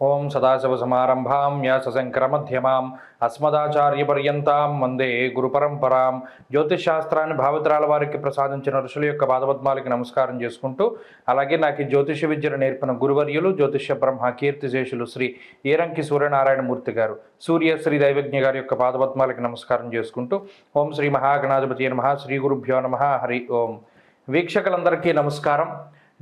ఓం సదాశివసమారంభాం వ్యాసశంకరమధ్యమాం అస్మదాచార్యపర్యంతాం వందే గురుపరంపరాం. జ్యోతిషశాస్త్రాన్ని భావితరాల వారికి ప్రసాదించిన ఋషుల యొక్క పాదపద్మాలకి నమస్కారం చేసుకుంటూ, అలాగే నాకు ఈ జ్యోతిష విద్యను నేర్పిన గురువర్యులు జ్యోతిష బ్రహ్మ కీర్తిశేషులు శ్రీ ఈరంకి సూర్యనారాయణమూర్తి గారు, సూర్యశ్రీ దైవజ్ఞ గారి యొక్క పాదపద్మాలకి నమస్కారం చేసుకుంటూ, ఓం శ్రీ మహాగణాధిపతి నమః, శ్రీ గురుభ్యో నమః, హరి ఓం. వీక్షకులందరికీ నమస్కారం.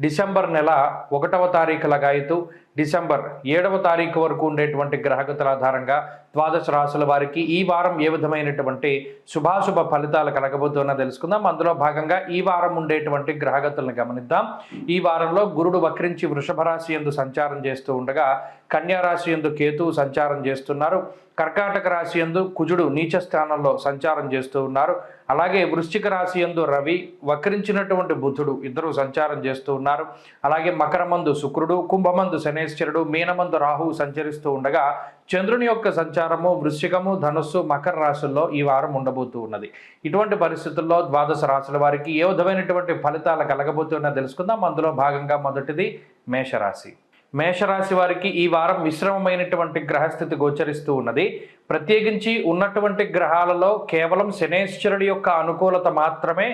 డిసెంబర్ నెల 1వ తారీఖు లగాయతు డిసెంబర్ 7వ తారీఖు వరకు ఉండేటువంటి గ్రహగతుల ఆధారంగా ద్వాదశ రాశుల వారికి ఈ వారం ఏ విధమైనటువంటి శుభాశుభ ఫలితాలు కలగబోతున్నా తెలుసుకుందాం. అందులో భాగంగా ఈ వారం ఉండేటువంటి గ్రహగతులను గమనిద్దాం. ఈ వారంలో గురుడు వక్రించి వృషభ రాశి యందు సంచారం చేస్తూ ఉండగా, కన్యా రాశి యందు కేతువు సంచారం చేస్తున్నారు. కర్కాటక రాశి యందు కుజుడు నీచ స్థానంలో సంచారం చేస్తూ ఉన్నారు. అలాగే వృశ్చిక రాశి యందు రవి, వక్రించినటువంటి బుధుడు ఇద్దరు సంచారం చేస్తూ ఉన్నారు. అలాగే మకరమందు శుక్రుడు, కుంభమందు శనేశ్వరుడు, మీనమందు రాహువు సంచరిస్తూ ఉండగా, చంద్రుని యొక్క సంచారము వృశ్చికము, ధనుస్సు, మకర రాశుల్లో ఈ వారం ఉండబోతూ ఉన్నది. ఇటువంటి పరిస్థితుల్లో ద్వాదశ రాశుల వారికి ఏ విధమైనటువంటి ఫలితాలు కలగబోతున్నా తెలుసుకుందాం. అందులో భాగంగా మొదటిది మేషరాశి. మేషరాశి వారికి ఈ వారం మిశ్రమమైనటువంటి గ్రహస్థితి గోచరిస్తూ ఉన్నది. ప్రత్యేకించి ఉన్నటువంటి గ్రహాలలో కేవలం శనేశ్వరుడి యొక్క అనుకూలత మాత్రమే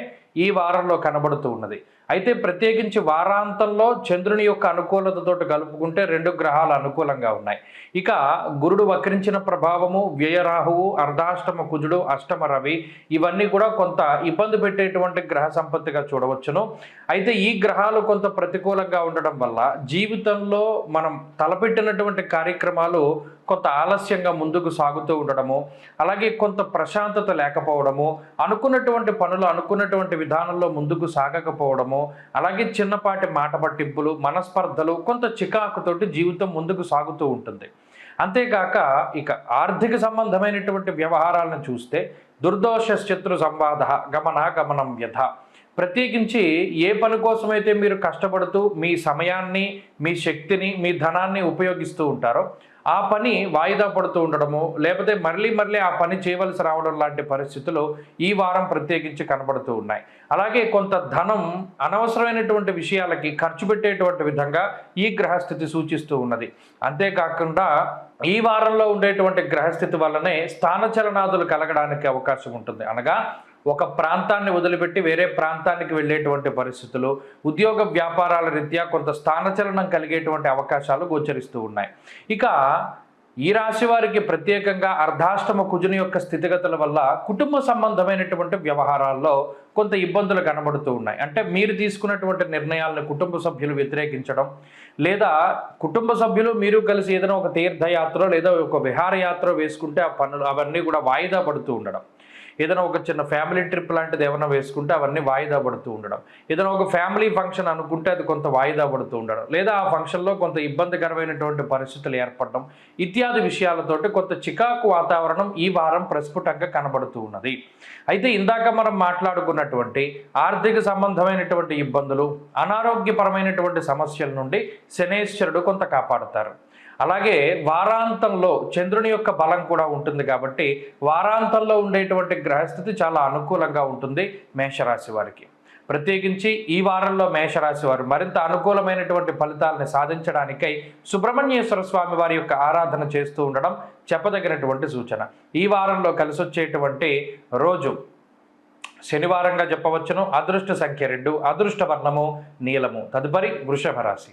ఈ వారంలో కనబడుతూ ఉన్నది. అయితే ప్రత్యేకించి వారాంతంలో చంద్రుని యొక్క అనుకూలతతో కలుపుకుంటే 2 గ్రహాలు అనుకూలంగా ఉన్నాయి. ఇక గురుడు వక్రించిన ప్రభావము, వ్యయరాహువు, అర్ధాష్టమ కుజుడు, అష్టమ రవి ఇవన్నీ కూడా కొంత ఇబ్బంది పెట్టేటువంటి గ్రహ సంపత్తిగా చూడవచ్చును. అయితే ఈ గ్రహాలు కొంత ప్రతికూలంగా ఉండడం వల్ల జీవితంలో మనం తలపెట్టినటువంటి కార్యక్రమాలు కొంత ఆలస్యంగా ముందుకు సాగుతూ ఉండడము, అలాగే కొంత ప్రశాంతత లేకపోవడము, అనుకున్నటువంటి పనులు అనుకున్నటువంటి విధానంలో ముందుకు సాగకపోవడము, అలాగే చిన్నపాటి మాట పట్టింపులు, మనస్పర్ధలు, కొంత చికాకుతోటి జీవితం ముందుకు సాగుతూ ఉంటుంది. అంతేకాక ఇక ఆర్థిక సంబంధమైనటువంటి వ్యవహారాలను చూస్తే దుర్దోష శత్రు సంవాద గమనం వ్యధ. ప్రత్యేకించి ఏ పని కోసమైతే మీరు కష్టపడుతూ మీ సమయాన్ని, మీ శక్తిని, మీ ధనాన్ని ఉపయోగిస్తూ ఉంటారో ఆ పని వాయిదా పడుతూ ఉండడము, లేకపోతే మళ్ళీ ఆ పని చేయవలసి రావడం లాంటి పరిస్థితులు ఈ వారం ప్రత్యేకించి కనబడుతూ ఉన్నాయి. అలాగే కొంత ధనం అనవసరమైనటువంటి విషయాలకి ఖర్చు పెట్టేటువంటి విధంగా ఈ గ్రహస్థితి సూచిస్తూ ఉన్నది. అంతేకాకుండా ఈ వారంలో ఉండేటువంటి గ్రహస్థితి వల్లనే స్థానచలనాదులు కలగడానికి అవకాశం ఉంటుంది. అనగా ఒక ప్రాంతాన్ని వదిలిపెట్టి వేరే ప్రాంతానికి వెళ్ళేటువంటి పరిస్థితులు, ఉద్యోగ వ్యాపారాల రీత్యా కొంత స్థానచలనం కలిగేటువంటి అవకాశాలు గోచరిస్తూ ఉన్నాయి. ఇక ఈ రాశి వారికి ప్రత్యేకంగా అర్ధాష్టమ కుజుని యొక్క స్థితిగతుల వల్ల కుటుంబ సంబంధమైనటువంటి వ్యవహారాల్లో కొంత ఇబ్బందులు కనబడుతూ ఉన్నాయి. అంటే మీరు తీసుకున్నటువంటి నిర్ణయాలను కుటుంబ సభ్యులు వ్యతిరేకించడం, లేదా కుటుంబ సభ్యులు మీరు కలిసి ఏదైనా ఒక తీర్థయాత్ర లేదా ఒక విహారయాత్ర వేసుకుంటే ఆ పనులు అవన్నీ కూడా వాయిదా పడుతూ ఉండడం, ఏదైనా ఒక చిన్న ఫ్యామిలీ ట్రిప్ లాంటిది ఏమైనా వేసుకుంటే అవన్నీ వాయిదా పడుతూ ఉండడం, ఏదైనా ఒక ఫ్యామిలీ ఫంక్షన్ అనుకుంటే అది కొంత వాయిదా పడుతూ ఉండడం, లేదా ఆ ఫంక్షన్లో కొంత ఇబ్బందికరమైనటువంటి పరిస్థితులు ఏర్పడడం ఇత్యాది విషయాలతోటి కొంత చికాకు వాతావరణం ఈ వారం ప్రస్ఫుటంగా కనబడుతూ ఉన్నది. అయితే ఇందాక మనం మాట్లాడుకున్నటువంటి ఆర్థిక సంబంధమైనటువంటి ఇబ్బందులు, అనారోగ్యపరమైనటువంటి సమస్యల నుండి శనేశ్వరుడు కొంత కాపాడుతారు. అలాగే వారాంతంలో చంద్రుని యొక్క బలం కూడా ఉంటుంది కాబట్టి వారాంతంలో ఉండేటువంటి గ్రహస్థితి చాలా అనుకూలంగా ఉంటుంది మేషరాశి వారికి. ప్రత్యేకించి ఈ వారంలో మేషరాశి వారు మరింత అనుకూలమైనటువంటి ఫలితాలను సాధించడానికై సుబ్రహ్మణ్యేశ్వర స్వామి వారి యొక్క ఆరాధన చేస్తూ ఉండడం చెప్పదగినటువంటి సూచన. ఈ వారంలో కలిసి వచ్చేటువంటి రోజు శనివారంగా చెప్పవచ్చును. అదృష్ట సంఖ్య 2, అదృష్ట వర్ణము నీలము. తదుపరి వృషభ రాశి.